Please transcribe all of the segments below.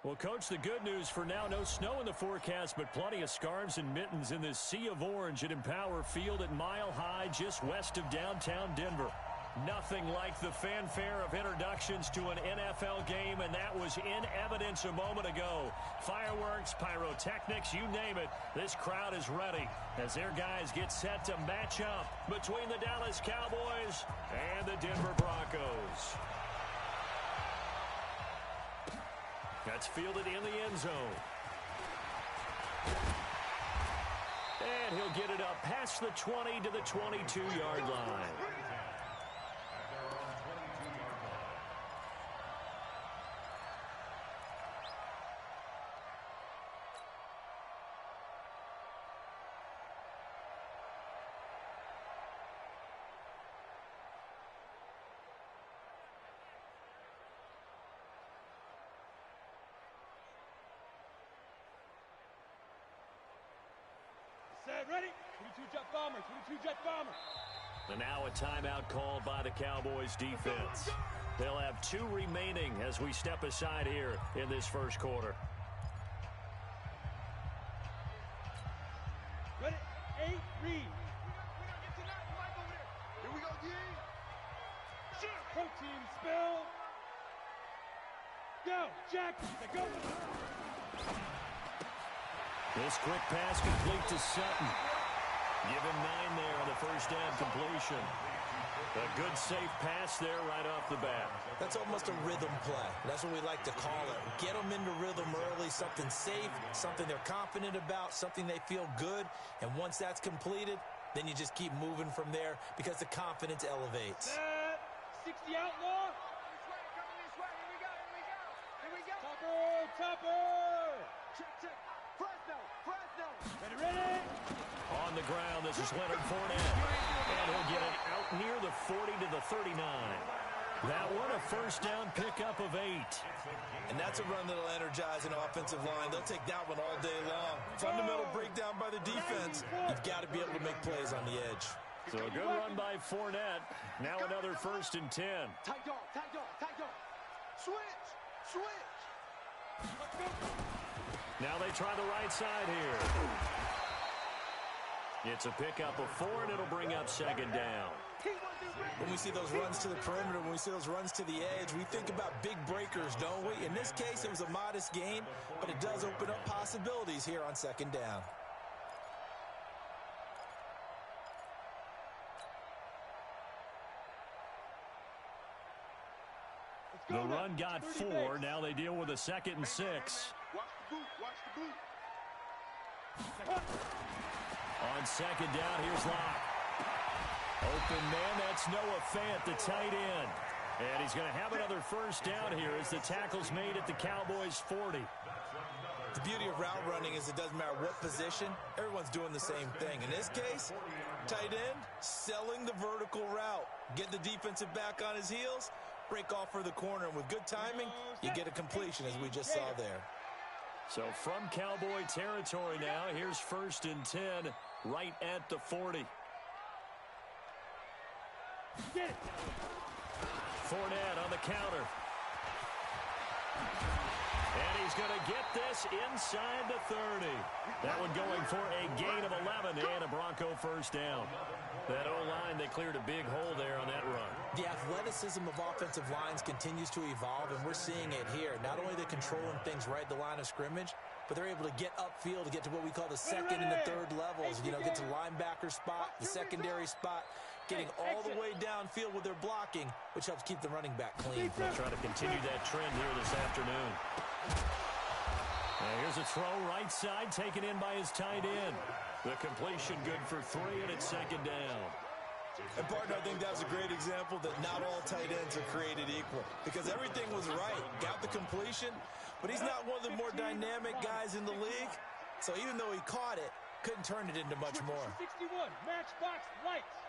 Well, Coach, the good news for now, no snow in the forecast, but plenty of scarves and mittens in this sea of orange at Empower Field at Mile High, just west of downtown Denver. Nothing like the fanfare of introductions to an NFL game, and that was in evidence a moment ago. Fireworks, pyrotechnics, you name it. This crowd is ready as their guys get set to match up between the Dallas Cowboys and the Denver Broncos. That's fielded in the end zone. And he'll get it up past the 20 to the 22-yard line. Set, ready? 22-jet bomber, 22-jet bomber. And now a timeout called by the Cowboys defense. They'll have 2 remaining as we step aside here in this first quarter. Ready? 8, read. Here we go, D. Protein spill. Go, Jack. Go. This quick pass complete to Sutton. Give him 9 there on the first down completion. A good, safe pass there right off the bat. That's almost a rhythm play. That's what we like to call it. Get them into rhythm early, something safe, something they're confident about, something they feel good. And once that's completed, then you just keep moving from there because the confidence elevates. 60 outlaw. Coming this way. Here we go. Topper. Check. Fresno. Ready. On the ground, this is Leonard Fournette. And he'll get it out near the 40 to the 39. That one, a first down pickup of 8. And that's a run that'll energize an offensive line. They'll take that one all day long. Fundamental breakdown by the defense. You've got to be able to make plays on the edge. So a good run by Fournette. Now another 1st and 10. Tight dog. Switch. Now they try the right side here. It's a pickup of 4, and it'll bring up 2nd down. When we see those runs to the perimeter, when we see those runs to the edge, we think about big breakers, don't we? In this case, it was a modest gain, but it does open up possibilities here on 2nd down. The run got 4. Now they deal with a 2nd and 6. Watch the boot. On 2nd down, here's Locke. Open man, that's Noah Fant, the tight end. And he's going to have another first down here as the tackle's made at the Cowboys' 40. The beauty of route running is it doesn't matter what position, everyone's doing the same thing. In this case, tight end, selling the vertical route. Get the defensive back on his heels, break off for the corner, and with good timing, you get a completion as we just saw there. So from Cowboy territory now, here's 1st and 10 right at the 40. Fournette on the counter. And he's going to get this inside the 30. That one going for a gain of 11 and a Bronco first down. That O-line, they cleared a big hole there on that run. The athleticism of offensive lines continues to evolve, and we're seeing it here. Not only are they controlling things right at the line of scrimmage, but they're able to get upfield to get to what we call the 2nd and the 3rd levels. You know, get to the linebacker spot, the secondary spot, getting all the way downfield with their blocking, which helps keep the running back clean. They'll try to continue that trend here this afternoon. Now here's a throw right side taken in by his tight end. The completion good for 3, and it's 2nd down. And, partner, I think that was a great example that not all tight ends are created equal because everything was right. Got the completion, but he's not one of the more dynamic guys in the league. So even though he caught it, couldn't turn it into much more. 61, matchbox lights.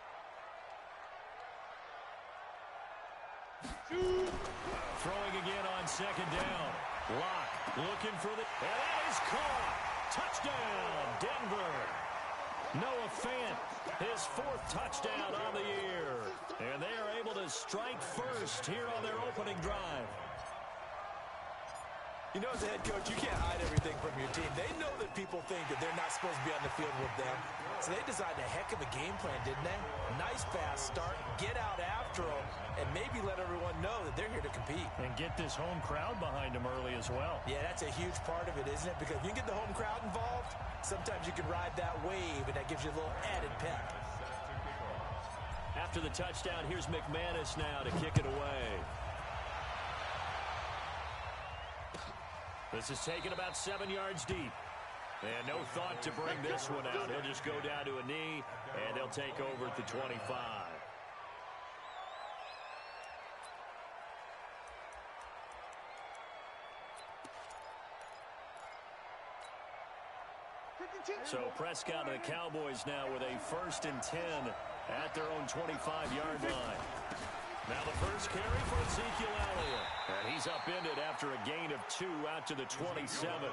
Throwing again on 2nd down. Locke looking for the... And that is caught. Touchdown, Denver. Noah Fant, his 4th touchdown on the year. And they are able to strike first here on their opening drive. You know, as a head coach, you can't hide everything from your team. They know that people think that they're not supposed to be on the field with them. So they designed a heck of a game plan, didn't they? Nice fast start, get out after them, and maybe let everyone know that they're here to compete. And get this home crowd behind them early as well. Yeah, that's a huge part of it, isn't it? Because if you get the home crowd involved, sometimes you can ride that wave, and that gives you a little added pep. After the touchdown, here's McManus now to kick it away. This is taken about 7 yards deep. And no thought to bring this one out. He'll just go down to a knee, and they'll take over at the 25. So Prescott and the Cowboys now with a 1st and 10 at their own 25-yard line. Now the first carry for Ezekiel Elliott. And he's upended after a gain of 2 out to the 27.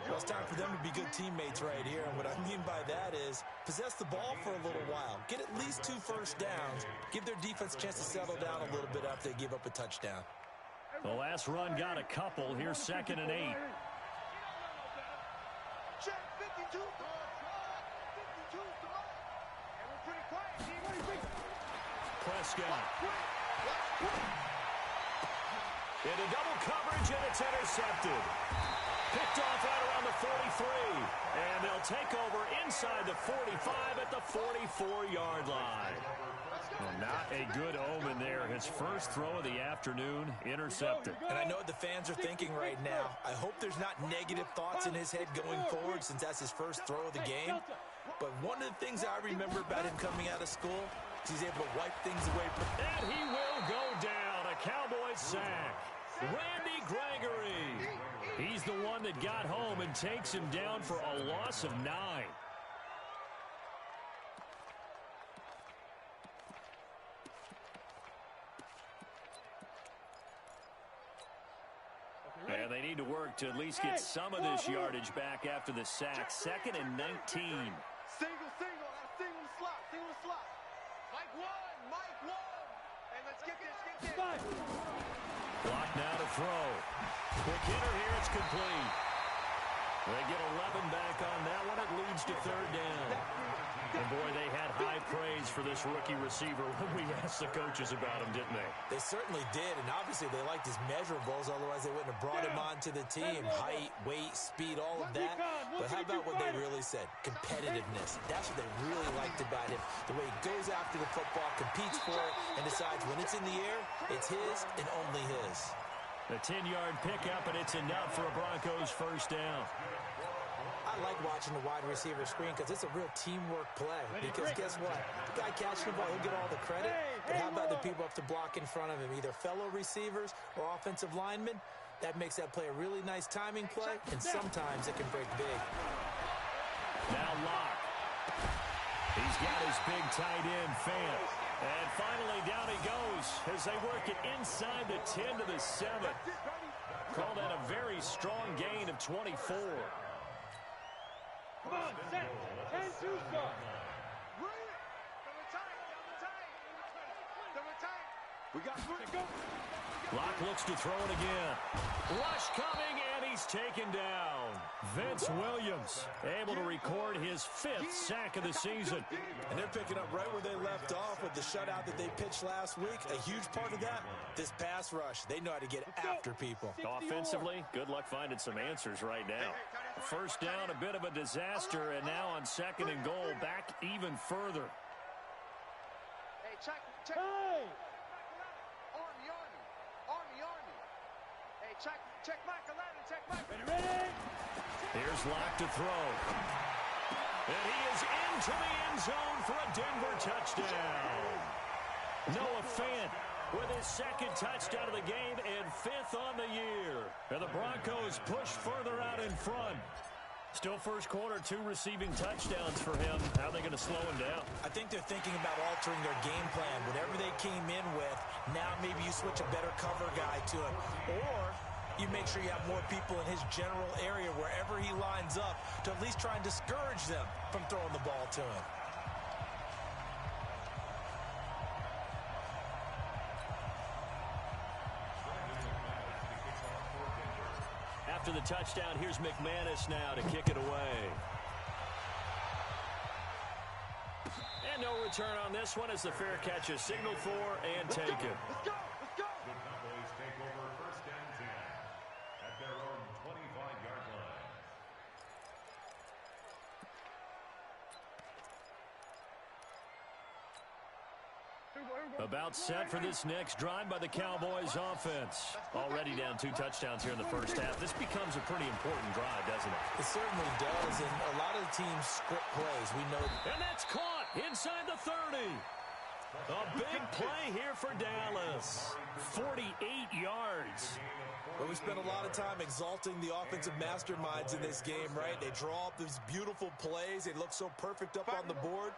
Well, it's time for them to be good teammates right here. And what I mean by that is possess the ball for a little while. Get at least 2 first downs. Give their defense a chance to settle down a little bit after they give up a touchdown. The last run got a couple. Here's 2nd and 8. Check 52. 52 to line. And we're pretty quiet. Prescott. Into double coverage, and it's intercepted. Picked off right around the 43. And they'll take over inside the 45 at the 44-yard line. Well, not a good omen there. His first throw of the afternoon, intercepted. And I know what the fans are thinking right now. I hope there's not negative thoughts in his head going forward since that's his first throw of the game. But one of the things I remember about him coming out of school is he's able to wipe things away. And he will go down. A Cowboys sack. Randy Gregory. He's the one that got home and takes him down for a loss of 9. And they need to work to at least get some of this yardage back after the sack. 2nd and 19. Single. Single slot. Mike one. And let's get this. Block now to throw. Quick hitter here. It's complete. They get 11 back on that one. It leads to 3rd down. And, boy, they had high praise for this rookie receiver when we asked the coaches about him, didn't they? They certainly did, and obviously they liked his measurables. Otherwise, they wouldn't have brought him onto the team. Height, weight, speed, all of that. But how about what they really said? Competitiveness. That's what they really liked about him. The way he goes after the football, competes for it, and decides when it's in the air, it's his and only his. The 10-yard pickup, and it's enough for a Broncos first down. I like watching the wide receiver screen because it's a real teamwork play. Because guess what? The guy catching the ball, he'll get all the credit. But how about the people up to block in front of him, either fellow receivers or offensive linemen? That makes that play a really nice timing play, and sometimes it can break big. Now Locke. He's got his big tight end, Fant. And finally, down he goes as they work it inside the 10 to the 7. Call that a very strong gain of 24. Come on, set. 10-2 start. We got go. Locke looks to throw it again. Rush coming, and he's taken down. Vince Williams able to record his 5th sack of the season. And they're picking up right where they left off with the shutout that they pitched last week. A huge part of that, this pass rush. They know how to get after people. Offensively, good luck finding some answers right now. First down, a bit of a disaster, and now on 2nd and goal, back even further. Hey, check. Hey! Army. Hey, check Michael Allen, check Michael. Ready? Here's Locke to throw. And he is into the end zone for a Denver touchdown. Noah Fant with his 2nd touchdown of the game and 5th on the year. And the Broncos push further out in front. Still first quarter, 2 receiving touchdowns for him. How are they going to slow him down? I think they're thinking about altering their game plan. Whatever they came in with, now maybe you switch a better cover guy to him. Or you make sure you have more people in his general area wherever he lines up to at least try and discourage them from throwing the ball to him. after the touchdown. Here's McManus now to kick it away. And no return on this one as the fair catch is signaled for and taken. Let's go. Let's go. The Cowboys take over first and 10 at their own 25-yard line. About set for this next drive by the Cowboys offense. Already down 2 touchdowns here in the first half. This becomes a pretty important drive, doesn't it? It certainly does, and a lot of the teams script plays. We know. And that's caught inside the 30. A big play here for Dallas. 48 yards. But we spent a lot of time exalting the offensive masterminds in this game, right? They draw up these beautiful plays. They look so perfect up on the board.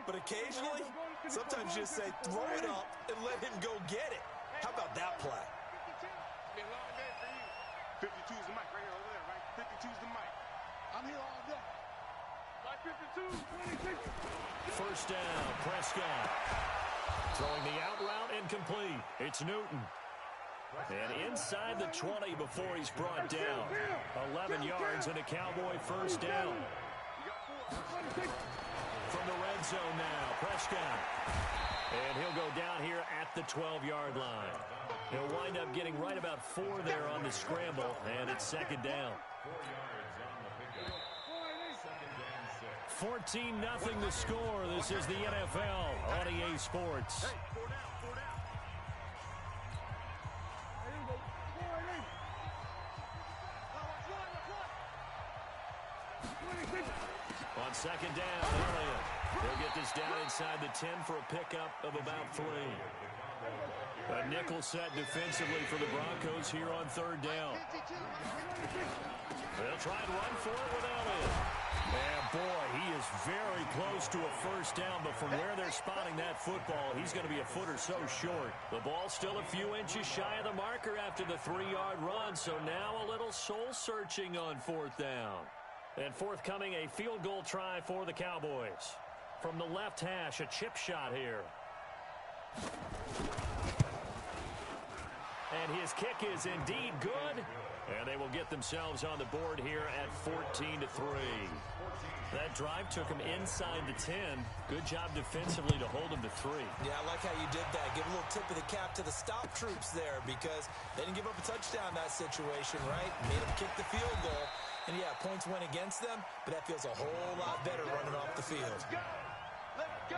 But occasionally, sometimes you just say, throw it up and let him go get it. How about that play? Been a long day for you. 52 is the mic right here over there, right? 52 is the mic. I'm here all day. Like 52, 26. First down, Prescott. Throwing the out route incomplete. It's Newton. And inside the 20 before he's brought down. 11 yards and a Cowboy first down. From the red zone now, Prescott. And he'll go down here at the 12-yard line. He'll wind up getting right about 4 there on the scramble, and it's second down. 14-0 the score. This is the NFL on EA Sports. On second down, Elliott. They'll get this down inside the 10 for a pickup of about 3. A nickel set defensively for the Broncos here on third down. They'll try and run for it with Elliott. And boy, he is very close to a first down, but from where they're spotting that football, he's going to be a foot or so short. The ball's still a few inches shy of the marker after the 3-yard run, so now a little soul-searching on fourth down. And forthcoming, a field goal try for the Cowboys. From the left hash, a chip shot here. And his kick is indeed good. And they will get themselves on the board here at 14-3. That drive took him inside the 10. Good job defensively to hold him to 3. Yeah, I like how you did that. Give a little tip of the cap to the stop troops there because they didn't give up a touchdown in that situation, right? Made them kick the field goal. And, yeah, points went against them, but that feels a whole lot better running off the field. Let's go. Let's go.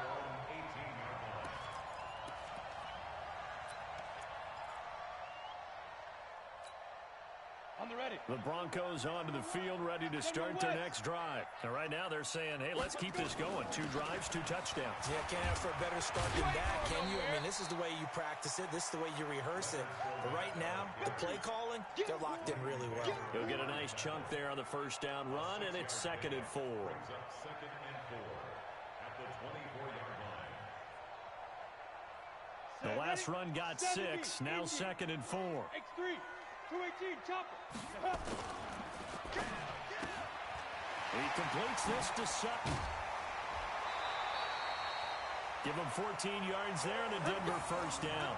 On the ready. The Broncos onto the field, ready to start their next drive. And right now they're saying, hey, let's keep this going. 2 drives, 2 touchdowns. Yeah, can't ask for a better start than that, can you? I mean, this is the way you practice it. This is the way you rehearse it. But right now, the play calling, they're locked in really well. He'll get a nice chunk there on the first down run, and it's 2nd and 4. Second and 4 at the 24-yard line. The last run got 6, now 2nd and 4. X3, 218, chopper. He completes this to Sutton. Give him 14 yards there and a Denver first down.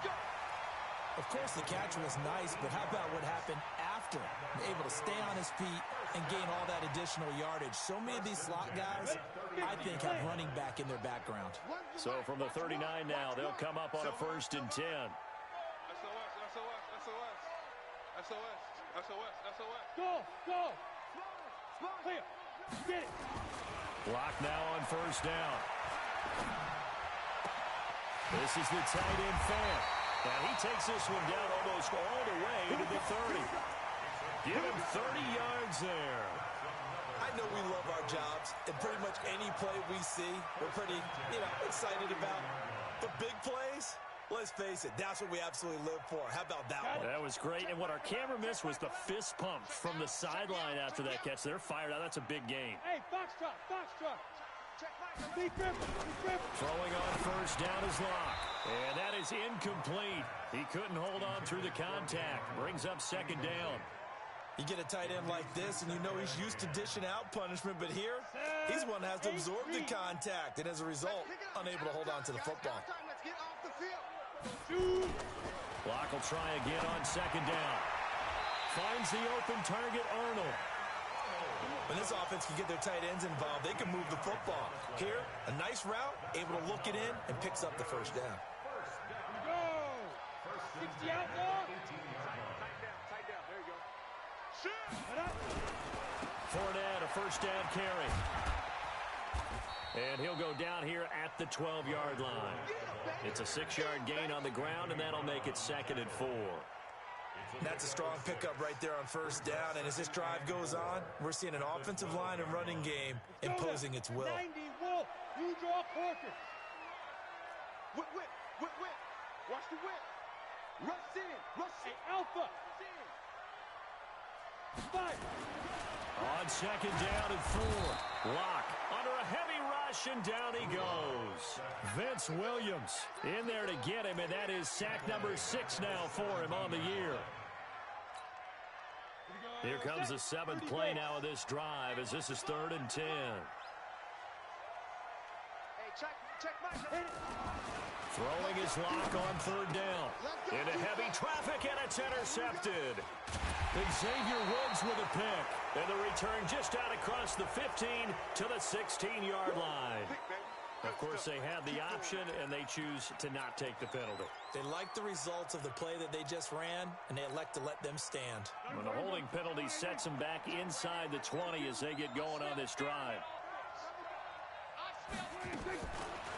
Of course, the catch was nice, but how about what happened after? Able to stay on his feet and gain all that additional yardage. So many of these slot guys, I think, have running back in their background. So from the 39 now, they'll come up on a 1st and 10. SOS. Go, go. Clear. Get it. Block now on first down. This is the tight end fan. And he takes this one down almost all the way to the 30. Give him 30 yards there. I know we love our jobs, and pretty much any play we see, we're pretty, excited about. The big plays, let's face it, that's what we absolutely live for. How about that one? That was great. And what our camera missed was the fist pump from the sideline after that catch. They're fired out. That's a big gain. Hey, Foxtrot. Be careful. Throwing on first down is Locke. And that is incomplete. He couldn't hold on through the contact. Brings up 2nd down. You get a tight end like this, and you know he's used to dishing out punishment, but here, he's one that has to absorb the contact, and as a result, unable to hold on to the football. Let's get off the field. Locke will try again on 2nd down. Finds the open target, Arnold. When this offense can get their tight ends involved, they can move the football. Here, a nice route, able to look it in, and picks up the first down. Go! 60 out now. Tight down. There you go. Shoot! Fournette, a first down carry. And he'll go down here at the 12-yard line. It's a 6-yard gain on the ground, and that'll make it 2nd and 4. That's a strong pickup right there on first down, and as this drive goes on, we're seeing an offensive line and running game imposing its will. 90 Wolf. You draw quarter. Whip. Watch the whip. Rush in. Hey, Alpha. Five. On 2nd down and 4. Lock under a heavy rush, and down he goes. Vince Williams in there to get him, and that is sack number 6 now for him on the year. Here comes the 7th play now of this drive, as this is 3rd and 10. Hey, check Mike. Throwing his Lock on 3rd down. Into heavy traffic, and it's intercepted. Xavier Woods with a pick. And the return just out across the 15 to the 16-yard line. Of course, they have the option, and they choose to not take the penalty. They like the results of the play that they just ran, and they elect to let them stand. When the holding penalty sets them back inside the 20 as they get going on this drive.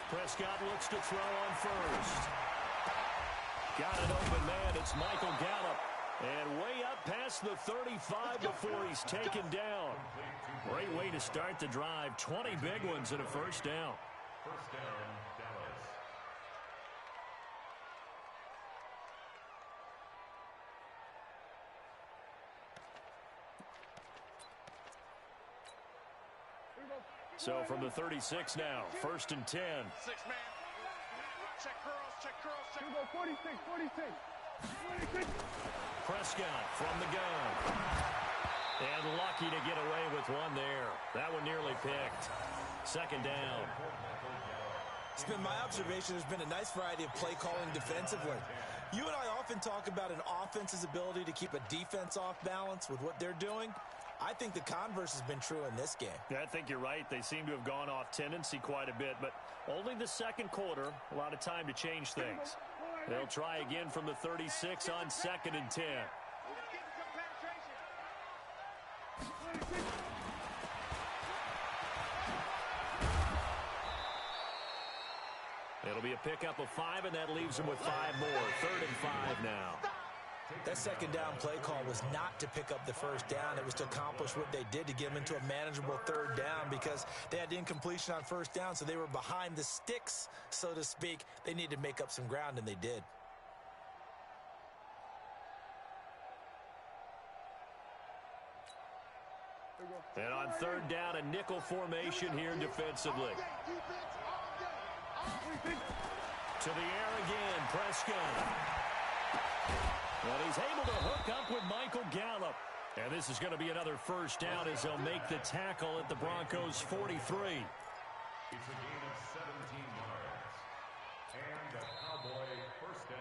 Prescott looks to throw on first. Got an open man. It's Michael Gallup. And way up past the 35 before he's taken down. Great way to start the drive. 20 big ones and a first down. First down, Dallas. So from the 36 now, 1st and 10. 6-man. Check curls. You go 46. Prescott from the gun. And lucky to get away with one there. That one nearly picked. 2nd down. It's been my observation there's been a nice variety of play calling defensively. You and I often talk about an offense's ability to keep a defense off balance with what they're doing. I think the converse has been true in this game. Yeah, I think you're right. They seem to have gone off tendency quite a bit, but only the 2nd quarter, a lot of time to change things. They'll try again from the 36 on 2nd and 10. It'll be a pickup of 5, and that leaves them with 5 more. 3rd and 5 now. That 2nd down play call was not to pick up the first down. It was to accomplish what they did, to get them into a manageable 3rd down, because they had incompletion on 1st down, so they were behind the sticks, so to speak. They needed to make up some ground, and they did. And on 3rd down, a nickel formation here defensively. To the air again, Prescott. Well, he's able to hook up with Michael Gallup. And this is going to be another first down as they'll make the tackle at the Broncos' 43. It's a gain of 17 yards. And a Cowboy first down.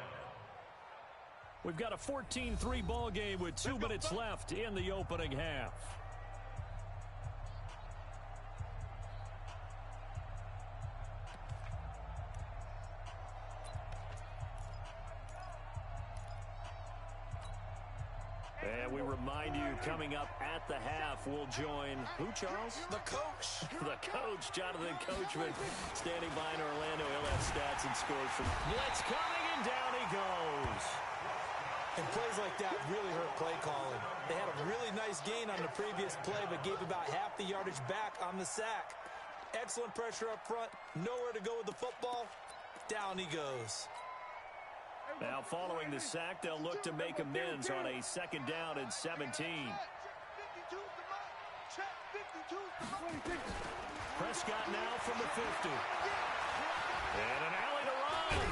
We've got a 14-3 ball game with 2 minutes left in the opening half. And we remind you, coming up at the half, we'll join who, Charles? The coach. The coach, Jonathan Coachman, standing by in Orlando. He'll have stats and scores from blitz coming, and down he goes. And plays like that really hurt play calling. They had a really nice gain on the previous play, but gave about half the yardage back on the sack. Excellent pressure up front. Nowhere to go with the football. Down he goes. Now, following the sack, they'll look to make amends on a 2nd down and 17. Prescott now from the 50. And an alley to run.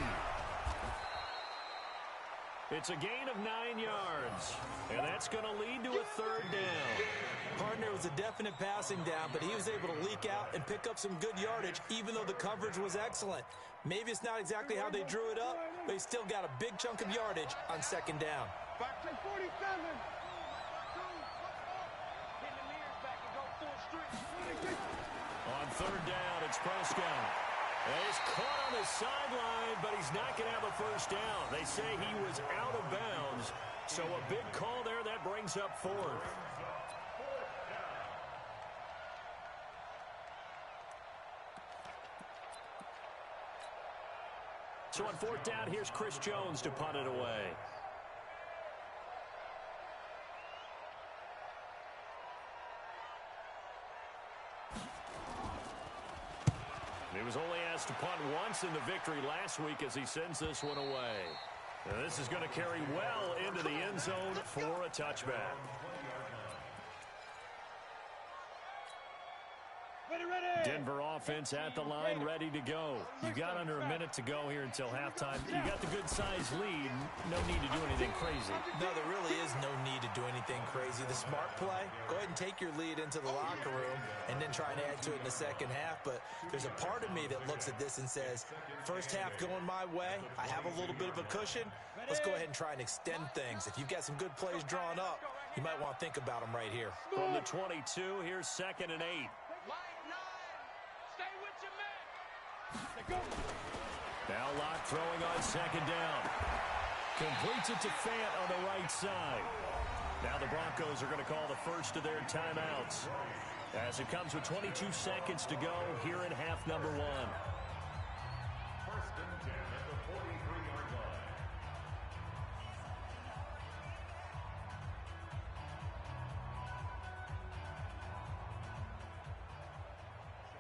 It's a gain of 9 yards. And that's going to lead to a 3rd down. Partner was a definite passing down, but he was able to leak out and pick up some good yardage, even though the coverage was excellent. Maybe it's not exactly how they drew it up, but he still got a big chunk of yardage on 2nd down. On third down, it's Prescott. And he's caught on the sideline, but he's not going to have a first down. They say he was out of bounds. So a big call there that brings up fourth. So on fourth down, here's Chris Jones to punt it away. He was only asked to punt once in the victory last week as he sends this one away. And this is going to carry well into the end zone for a touchback. Denver offense at the line, ready to go. You got under a minute to go here until halftime. You got the good-sized lead. No need to do anything crazy. No, there really is no need to do anything crazy. The smart play, go ahead and take your lead into the locker room and then try and add to it in the second half. But there's a part of me that looks at this and says, first half going my way, I have a little bit of a cushion. Let's go ahead and try and extend things. If you've got some good plays drawn up, you might want to think about them right here. From the 22, here's 2nd and 8. Now Locke throwing on 2nd down. Completes it to Fant on the right side. Now the Broncos are going to call the first of their timeouts as it comes with 22 seconds to go here in half number 1. First and 10 at the 43-yard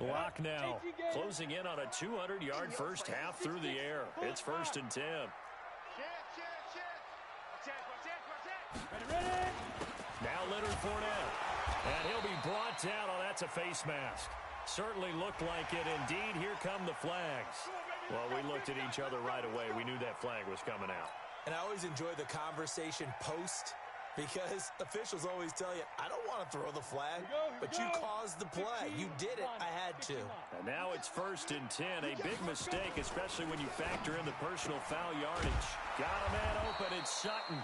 line. Locke now closing in on a 200-yard first half through the air. It's 1st and 10. Now Leonard Fournette. And he'll be brought down. Oh, that's a face mask. Certainly looked like it. Indeed, here come the flags. Well, we looked at each other right away. We knew that flag was coming out. And I always enjoy the conversation post, because officials always tell you, I don't want to throw the flag, but you caused the play. You did it. I had to. And now it's 1st and 10. A big mistake, especially when you factor in the personal foul yardage. Got a man open. It's Sutton.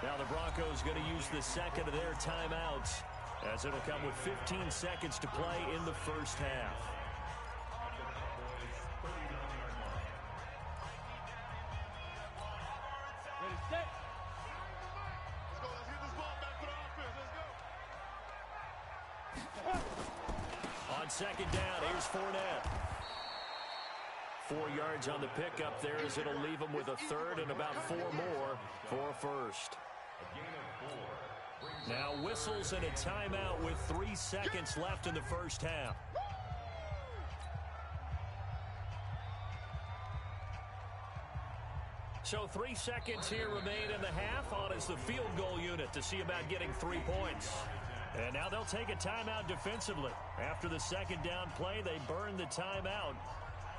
Now the Broncos going to use the second of their timeouts, as it'll come with 15 seconds to play in the first half. On 2nd down, here's Fournette. 4 yards on the pickup there, as it'll leave him with a third and about 4 more for a first. Now whistles and a timeout with 3 seconds left in the first half. So 3 seconds here remain in the half. On is the field goal unit to see about getting 3 points. And now they'll take a timeout defensively. After the 2nd down play, they burn the timeout,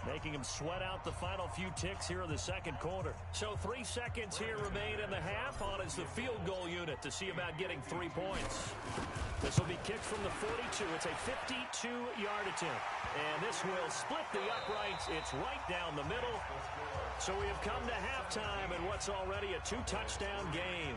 making them sweat out the final few ticks here in the 2nd quarter. So 3 seconds here remain in the half. On is the field goal unit to see about getting 3 points. This will be kicked from the 42. It's a 52-yard attempt. And this will split the uprights. It's right down the middle. So we have come to halftime in what's already a 2-touchdown game.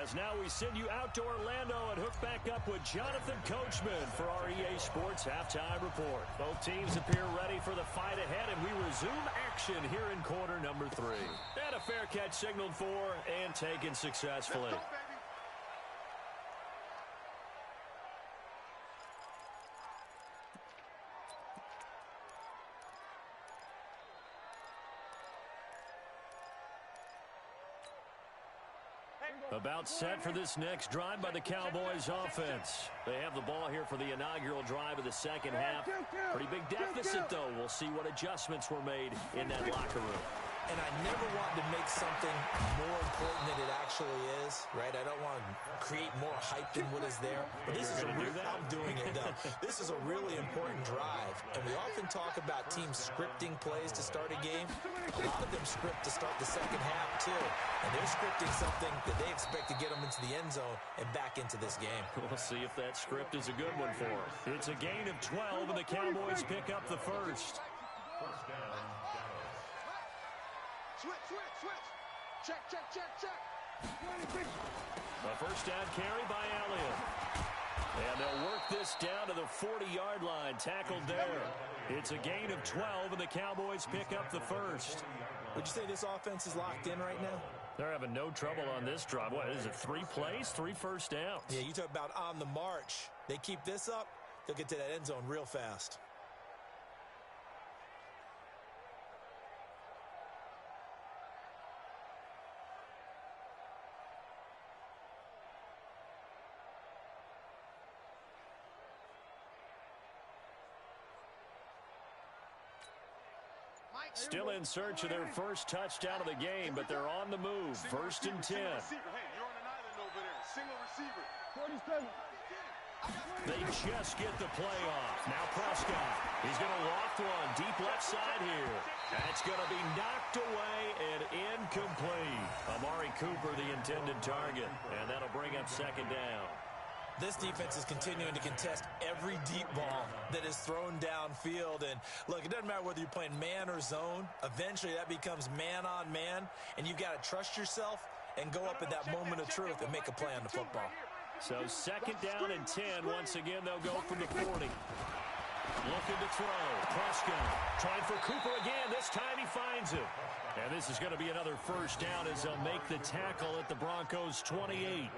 As now we send you out to Orlando and hook back up with Jonathan Coachman for our EA Sports Halftime Report. Both teams appear ready for the fight ahead, and we resume action here in quarter number 3. And a fair catch signaled for and taken successfully. About set for this next drive by the Cowboys offense. They have the ball here for the inaugural drive of the second half. Pretty big deficit, though. We'll see what adjustments were made in that locker room. And I never wanted to make something more important than it actually is, right? I don't want to create more hype than what is there. But this is I'm doing it, though. This is a really important drive. And we often talk about teams scripting plays to start a game. A lot of them script to start the second half, too. And they're scripting something that they expect to get them into the end zone and back into this game. We'll see if that script is a good one for them. It's a gain of 12, and the Cowboys pick up the first. First down, Dallas. Switch. Check. A first down carry by Elliott. And they'll work this down to the 40-yard line, tackled there. It's a gain of 12, and the Cowboys pick up the first. Would you say this offense is locked in right now? They're having no trouble on this drive. What is it, 3 plays, 3 first downs? Yeah, you talk about on the march. They keep this up, they'll get to that end zone real fast. Still in search of their first touchdown of the game, but they're on the move. First and 10. Hey, you're on an island over there. Single receiver. 47. They just get the play off. Now Prescott. He's going to loft one deep left side here. That's going to be knocked away and incomplete. Amari Cooper, the intended target, and that'll bring up second down. This defense is continuing to contest every deep ball that is thrown downfield. And, look, it doesn't matter whether you're playing man or zone. Eventually, that becomes man-on-man, and you've got to trust yourself and go up at that moment of truth and make a play on the football. So second down and 10. Once again, they'll go from the 40. Looking to throw. Prescott trying for Cooper again. This time he finds him. And this is going to be another first down as they'll make the tackle at the Broncos' 28.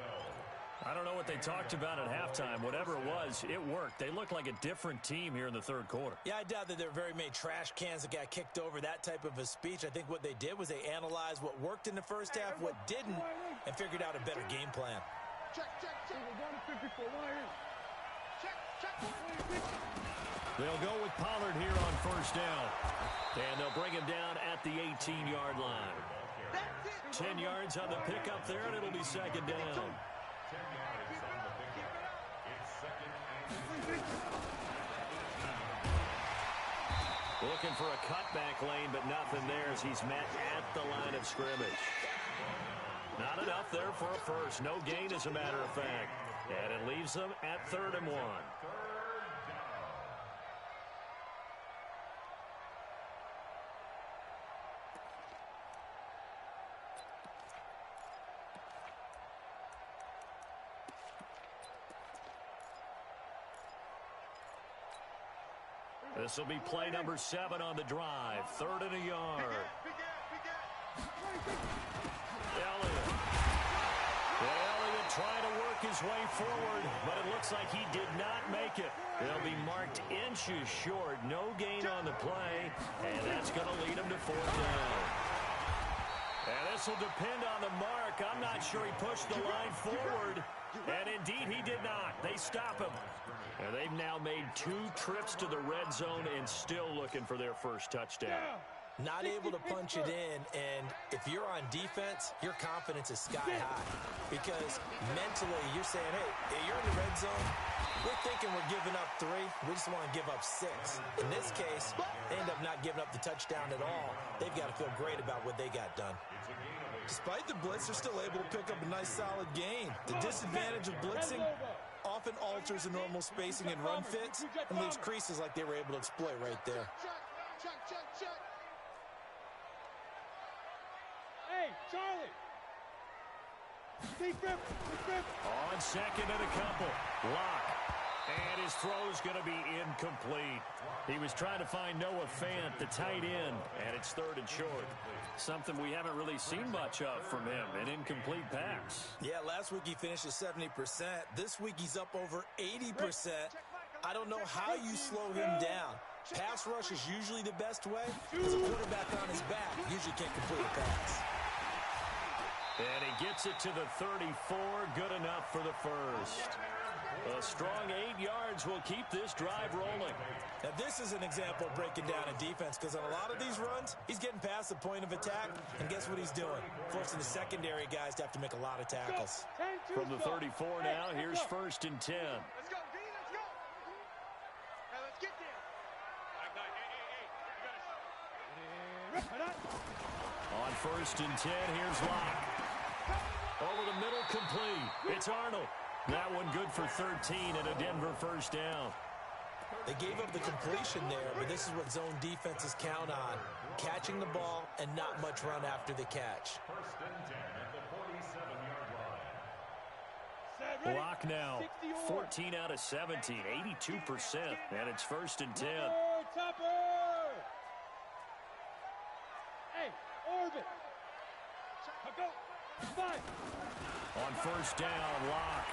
I don't know what they talked about at halftime. Whatever it was, it worked. They look like a different team here in the third quarter. Yeah, I doubt that there were very many trash cans that got kicked over, that type of a speech. I think what they did was they analyzed what worked in the first half, what didn't, and figured out a better game plan. Check. We're going to 54. Check. They'll go with Pollard here on first down. And they'll bring him down at the 18-yard line. 10 yards on the pickup there, and it'll be second down. 10 yards on the pickup. It's second and 15. Looking for a cutback lane, but nothing there as he's met at the line of scrimmage. Not enough there for a first. No gain, as a matter of fact. And it leaves them at 3rd and 1. This will be play number 7 on the drive. 3rd and a yard. Elliott trying to work his way forward, but it looks like he did not make it. They'll be marked inches short. No gain on the play, and that's going to lead him to 4th down. And this will depend on the mark. I'm not sure he pushed the line forward, and indeed he did not. They stop him. And they've now made 2 trips to the red zone and still looking for their first touchdown. Not able to punch it in, and if you're on defense, your confidence is sky high. Because mentally, you're saying, hey, you're in the red zone. We're thinking we're giving up 3. We just want to give up 6. In this case, they end up not giving up the touchdown at all. They've got to feel great about what they got done. Despite the blitz, they're still able to pick up a nice, solid gain. The disadvantage of blitzing often alters the normal spacing and run fits and leaves creases like they were able to exploit right there. Check. Hey, Charlie. Big rip. On second and a couple. Lock. And his throw's going to be incomplete. He was trying to find Noah Fant, the tight end, and it's 3rd and short. Something we haven't really seen much of from him, an incomplete pass. Yeah, last week he finished at 70%. This week he's up over 80%. I don't know how you slow him down. Pass rush is usually the best way. As a quarterback on his back, usually can't complete a pass. And he gets it to the 34, good enough for the first. A strong 8 yards will keep this drive rolling. Now, this is an example of breaking down a defense, because on a lot of these runs, he's getting past the point of attack, and guess what he's doing? Forcing the secondary guys to have to make a lot of tackles. From the 34 now, here's 1st and 10. Let's go, D, let's go. Now let's get there. On 1st and 10, here's Locke. Over the middle, complete. It's Arnold. That one good for 13 and a Denver first down. They gave up the completion there, but this is what zone defenses count on. Catching the ball and not much run after the catch. 1st and 10 at the 47-yard line. Lock now, 14 out of 17, 82%, and it's 1st and 10. Topper! Hey, Orbit! Go! 5! On 1st down, Lock.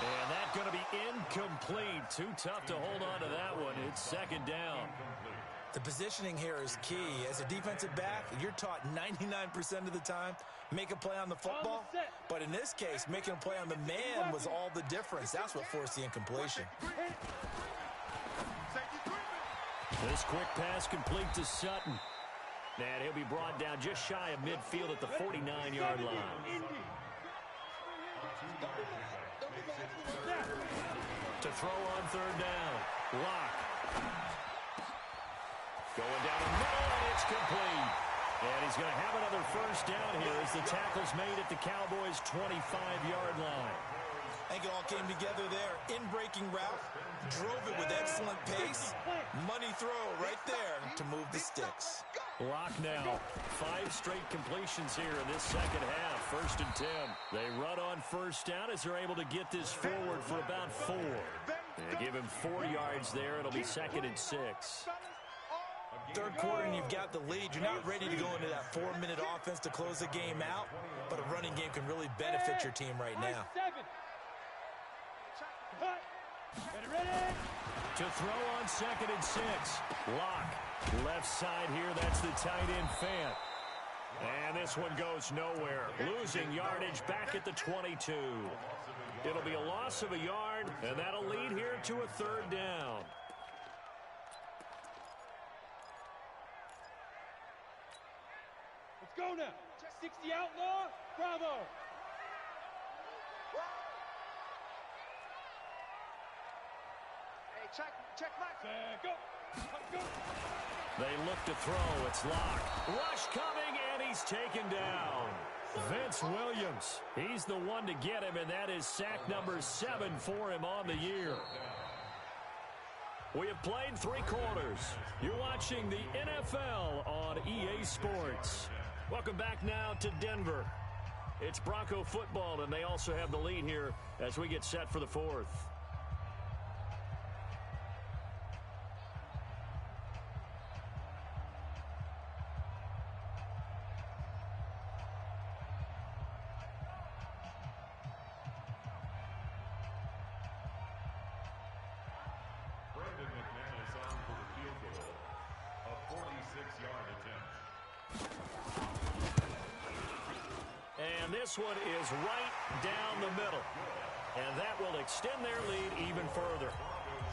And that's going to be incomplete. Too tough to hold on to that one. It's 2nd down. The positioning here is key. As a defensive back, you're taught 99% of the time, make a play on the football. But in this case, making a play on the man was all the difference. That's what forced the incompletion. This quick pass complete to Sutton. And he'll be brought down just shy of midfield at the 49-yard line. To throw on 3rd down, Lock. Going down the middle, and it's complete. And he's going to have another 1st down here as the tackle's made at the Cowboys' 25-yard line. I think it all came together there. In-breaking route, drove it with excellent pace. Money throw right there to move the sticks. Lock now. 5 straight completions here in this 2nd half. 1st and 10. They run on 1st down as they're able to get this forward for about 4. They give him 4 yards there. It'll be 2nd and 6. 3rd quarter and you've got the lead. You're not ready to go into that 4-minute offense to close the game out, but a running game can really benefit your team right now. To throw on 2nd and 6. Lock. Left side here, that's the tight end Fant. And this one goes nowhere. Losing yardage back at the 22. It'll be a loss of a yard, and that'll lead here to a 3rd down. Let's go now. 60 outlaw. Bravo. Hey, check Mike. Go. Go. They look to throw. It's Lock. Rush coming, and he's taken down. Vince Williams. He's the one to get him, and that is sack number 7 for him on the year. We have played 3 quarters. You're watching the NFL on EA Sports. Welcome back now to Denver. It's Bronco football, and they also have the lead here as we get set for the 4th. And this one is right down the middle. And that will extend their lead even further.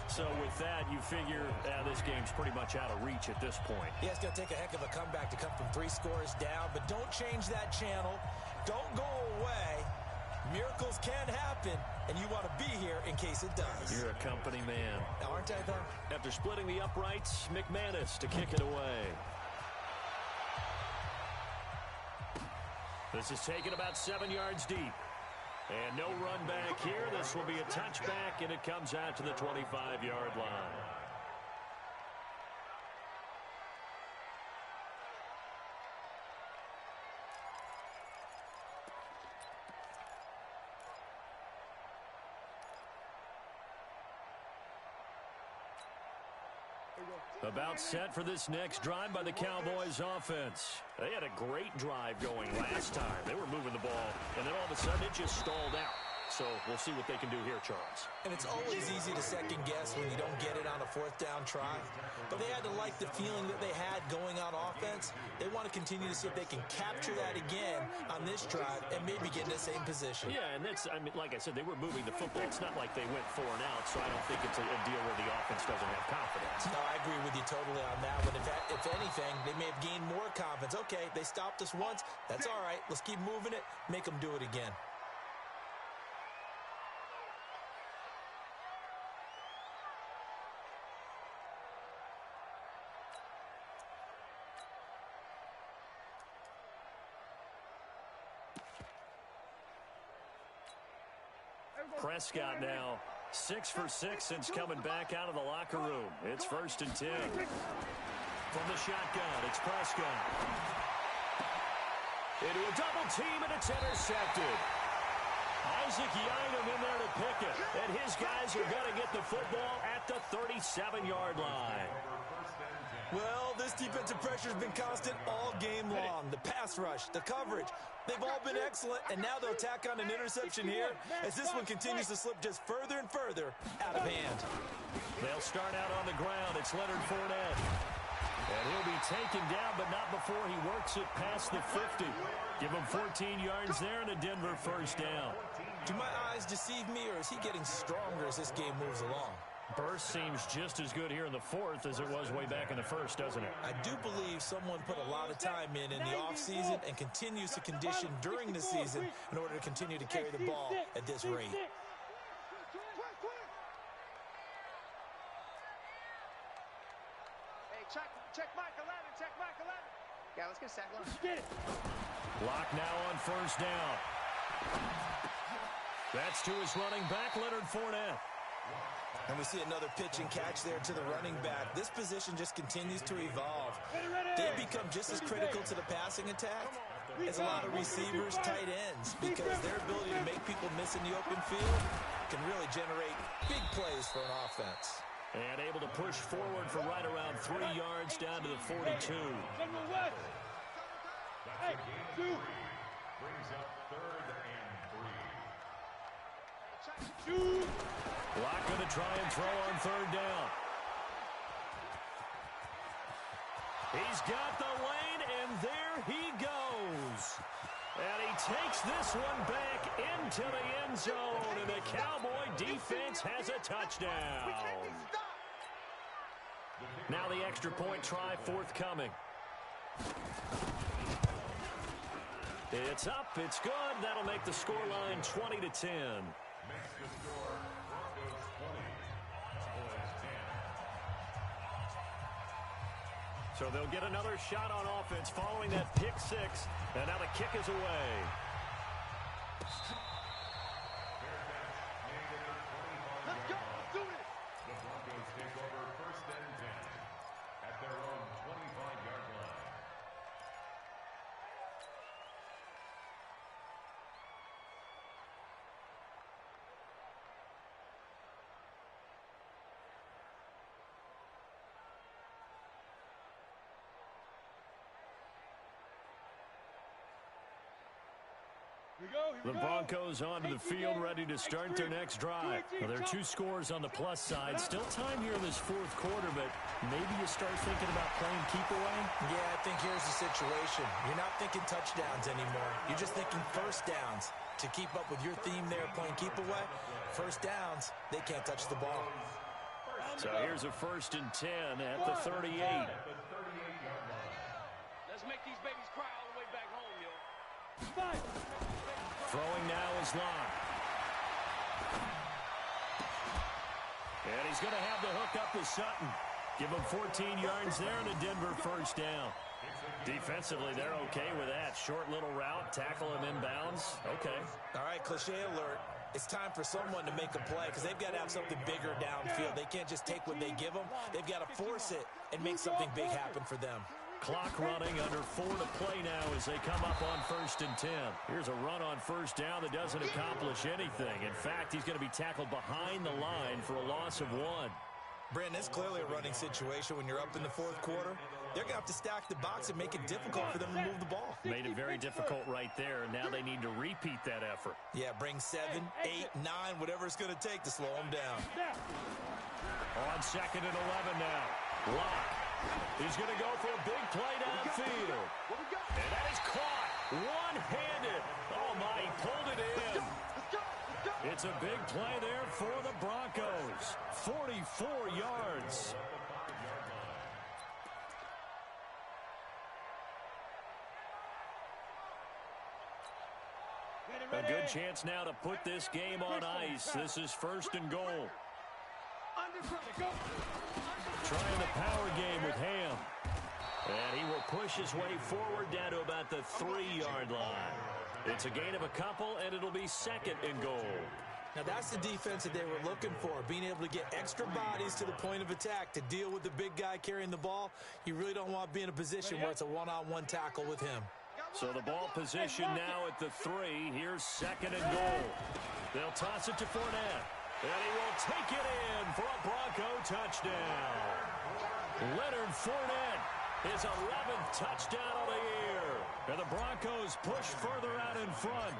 So with that, you figure this game's pretty much out of reach at this point. Yeah, it's going to take a heck of a comeback to come from 3 scores down, but don't change that channel. Don't go away. Miracles can happen, and you want to be here in case it does. You're a company man. Aren't I, though? After splitting the uprights, McManus to kick it away. This is taken about 7 yards deep. And no run back here. This will be a touchback, and it comes out to the 25-yard line. About set for this next drive by the Cowboys offense. They had a great drive going last time. They were moving the ball, and then all of a sudden it just stalled out. So we'll see what they can do here, Charles. And it's always easy to second guess when you don't get it on a 4th down try. But they had to like the feeling that they had going on offense. They want to continue to see if they can capture that again on this drive and maybe get in the same position. Yeah, and that's, I mean, like I said, they were moving the football. It's not like they went 4 and out, so I don't think it's a deal where the offense doesn't have confidence. No, I agree with you totally on that one. If anything, they may have gained more confidence. Okay, they stopped us once. That's all right. Let's keep moving it. Make them do it again. Prescott now 6 for 6 since coming back out of the locker room. It's 1st and 10. From the shotgun, it's Prescott. Into a double team, and it's intercepted. Isaac Yiadom in there to pick it. And his guys are going to get the football at the 37-yard line. Well, this defensive pressure has been constant all game long. The pass rush, the coverage, they've all been excellent, and now they'll tack on an interception here as this one continues to slip just further and further out of hand. They'll start out on the ground. It's Leonard Fournette. And he'll be taken down, but not before he works it past the 50. Give him 14 yards there and a Denver first down. Do my eyes deceive me, or is he getting stronger as this game moves along? Burst seems just as good here in the fourth as it was way back in the first, doesn't it? I do believe someone put a lot of time in the offseason and continues to condition during the season in order to continue to carry the ball at this rate. Hey, check Mike 11, check Mike 11. Yeah, let's get a sack. Let's get it. Lock now on first down. That's to his running back, Leonard Fournette. And we see another pitch and catch there to the running back. This position just continues to evolve. They become just as critical to the passing attack as a lot of receivers, tight ends, because their ability to make people miss in the open field can really generate big plays for an offense. And able to push forward for right around 3 yards down to the 42. Hey, two. Brings up 3rd and 3. Two. Lock going to try and throw on third down. He's got the lane, and there he goes. And he takes this one back into the end zone, and the Cowboy defense has a touchdown. Now the extra point try forthcoming. It's up, it's good. That'll make the scoreline 20-10. Makes the score Broncos 20, Cowboys 10. So they'll get another shot on offense following that pick six. And now the kick is away. Let's go. Let's do it. The Broncos take over 1st and 10 at their own 25-yard line. The Broncos onto the field, ready to start their next drive. Well, there are 2 scores on the plus side. Still time here in this fourth quarter, but maybe you start thinking about playing keep away? Yeah, I think here's the situation. You're not thinking touchdowns anymore. You're just thinking first downs. To keep up with your theme there, playing keep away, first downs, they can't touch the ball. So here's a 1st and 10 at the 38. Let's make these babies cry all the way back home, yo. Throwing now is Locke. And he's going to have the hook up to Sutton. Give him 14 yards there and a Denver first down. Defensively, they're okay with that. Short little route, tackle him inbounds. Okay. All right, cliche alert. It's time for someone to make a play because they've got to have something bigger downfield. They can't just take what they give them. They've got to force it and make something big happen for them. Clock running, under 4 to play now as they come up on 1st and 10. Here's a run on first down that doesn't accomplish anything. In fact, he's going to be tackled behind the line for a loss of 1. Brandon, it's clearly a running situation when you're up in the fourth quarter. They're going to have to stack the box and make it difficult for them to move the ball. Made it very difficult right there. Now they need to repeat that effort. Yeah, bring 7, 8, 9, whatever it's going to take to slow them down. On 2nd and 11 now. Locke. He's going to go for a big play downfield. And that is caught one-handed. Oh, my, he pulled it in. It's a big play there for the Broncos. 44 yards. A good chance now to put this game on ice. This is 1st and goal. Trying the power game with Ham. And he will push his way forward down to about the 3-yard line. It's a gain of a couple, and it'll be 2nd and goal. Now, that's the defense that they were looking for, being able to get extra bodies to the point of attack to deal with the big guy carrying the ball. You really don't want to be in a position where it's a one-on-one tackle with him. So the ball position now at the 3. Here's second and goal. They'll toss it to Fournette. And he will take it in for a Bronco touchdown. Leonard Fournette, his 11th touchdown of the year. And the Broncos push further out in front.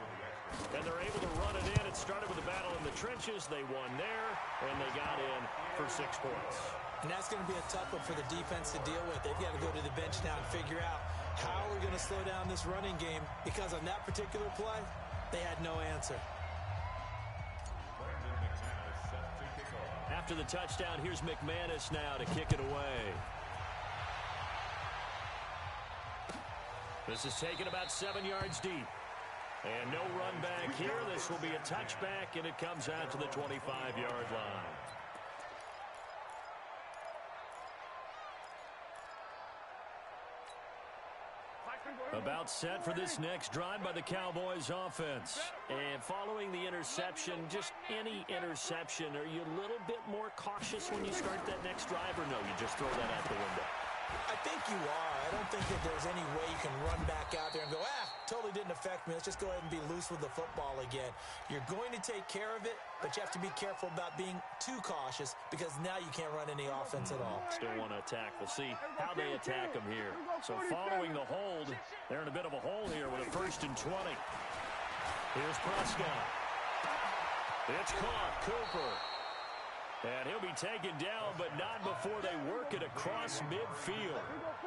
And they're able to run it in. It started with a battle in the trenches. They won there, and they got in for 6 points. And that's going to be a tough one for the defense to deal with. They've got to go to the bench now and figure out how we're going to slow down this running game, because on that particular play, they had no answer. After the touchdown, here's McManus now to kick it away. This is taken about 7 yards deep. And no run back here. This will be a touchback, and it comes out to the 25-yard line. About set for this next drive by the Cowboys offense. And following the interception, just any interception, are you a little bit more cautious when you start that next drive, or no, you just throw that out the window? I think you are. I don't think that there's any way you can run back out there and go, totally didn't affect me. Let's just go ahead and be loose with the football again. You're going to take care of it, but you have to be careful about being too cautious, because now you can't run any offense at all. Still want to attack. We'll see how they attack them here. So following the hold, they're in a bit of a hole here with a 1st and 20. Here's Prescott. It's caught. Cooper. And he'll be taken down, but not before they work it across midfield.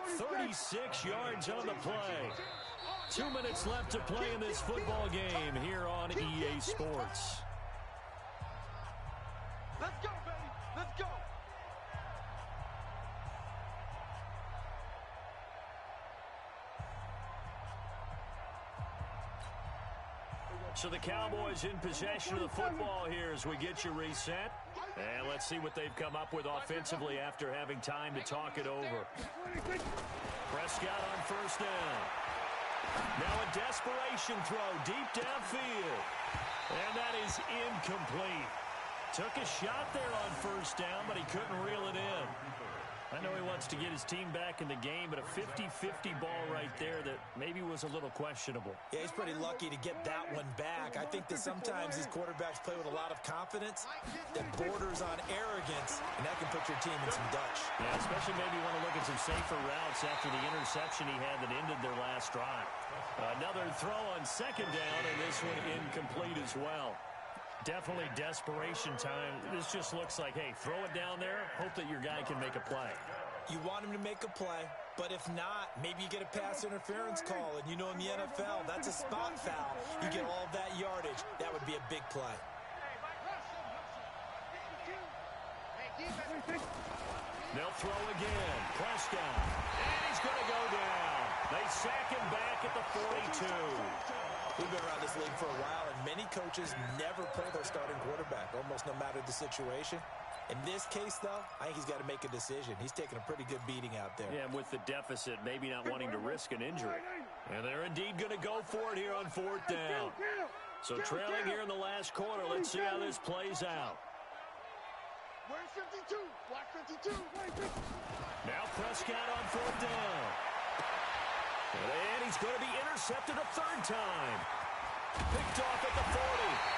36 yards on the play. 2 minutes left to play in this football game here on EA Sports. Let's go, baby. Let's go. So the Cowboys in possession of the football here as we get you reset. And let's see what they've come up with offensively after having time to talk it over. Prescott on 1st down. Now a desperation throw deep downfield. And that is incomplete. Took a shot there on 1st down, but he couldn't reel it in. I know he wants to get his team back in the game, but a 50-50 ball right there that maybe was a little questionable. Yeah, he's pretty lucky to get that one back. I think that sometimes these quarterbacks play with a lot of confidence that borders on arrogance, and that can put your team in some Dutch. Yeah, especially maybe you want to look at some safer routes after the interception he had that ended their last drive. Another throw on 2nd down, and this one incomplete as well. Definitely desperation time. This just looks like, hey, throw it down there, hope that your guy can make a play. You want him to make a play, but if not, maybe you get a pass interference call, and you know in the NFL, that's a spot foul. You get all that yardage. That would be a big play. They'll throw again. Prescott. And he's going to go down. They sack him back at the 42. We've been around this league for a while, and many coaches never play their starting quarterback, almost no matter the situation. In this case, though, I think he's got to make a decision. He's taking a pretty good beating out there. Yeah, with the deficit, maybe not wanting to risk an injury. And they're indeed going to go for it here on 4th down. So trailing here in the last quarter, let's see how this plays out. Where's 52? Black 52. Now Prescott on 4th down. And he's going to be intercepted a 3rd time. Picked off at the 40.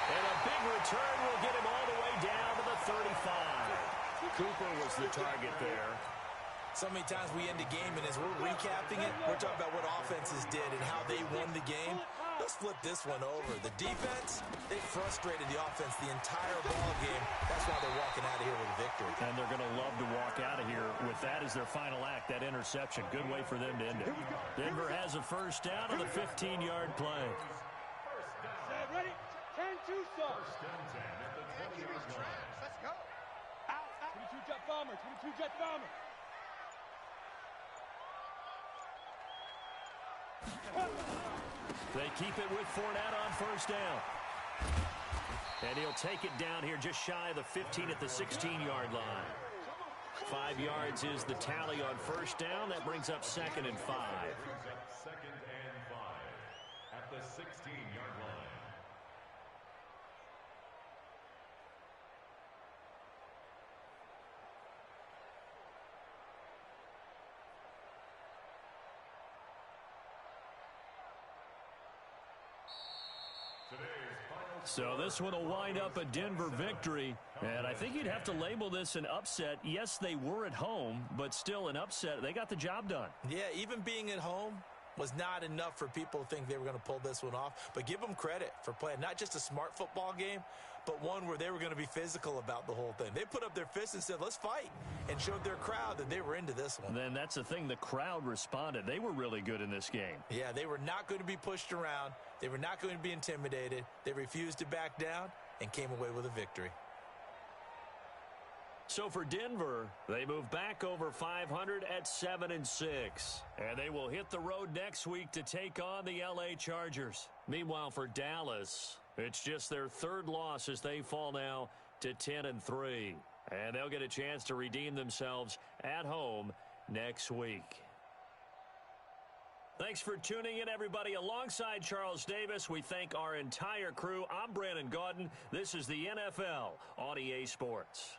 And a big return will get him all the way down to the 35. Cooper was the target there. So many times we end the game, and as we're recapping it, we're talking about what offenses did and how they won the game. Let's flip this one over. The defense, they frustrated the offense the entire ball game. That's why they're walking out of here with a victory. And they're going to love to walk out of here with that as their final act, that interception. Good way for them to end it. Denver has a 1st down on the 15-yard play. Ready? 10-2 start. Let's go. Out. 22 jet bomber. 22 jet bomber. They keep it with Fournette on 1st down. And he'll take it down here just shy of the 15 at the 16-yard line. 5 yards is the tally on 1st down. That brings up 2nd and 5. 2nd and 5 at the 16-yard line. So this one will wind up a Denver victory, and I think you'd have to label this an upset. Yes, they were at home, but still an upset. They got the job done. Yeah, even being at home was not enough for people to think they were going to pull this one off. But give them credit for playing not just a smart football game, but one where they were going to be physical about the whole thing. They put up their fists and said, let's fight, and showed their crowd that they were into this one. And then that's the thing, the crowd responded. They were really good in this game. Yeah, they were not going to be pushed around. They were not going to be intimidated. They refused to back down and came away with a victory. So for Denver, they move back over 500 at 7-6. And they will hit the road next week to take on the LA Chargers. Meanwhile, for Dallas, it's just their third loss as they fall now to 10-3. And they'll get a chance to redeem themselves at home next week. Thanks for tuning in, everybody. Alongside Charles Davis, we thank our entire crew. I'm Brandon Gaudin. This is the NFL on EA Sports.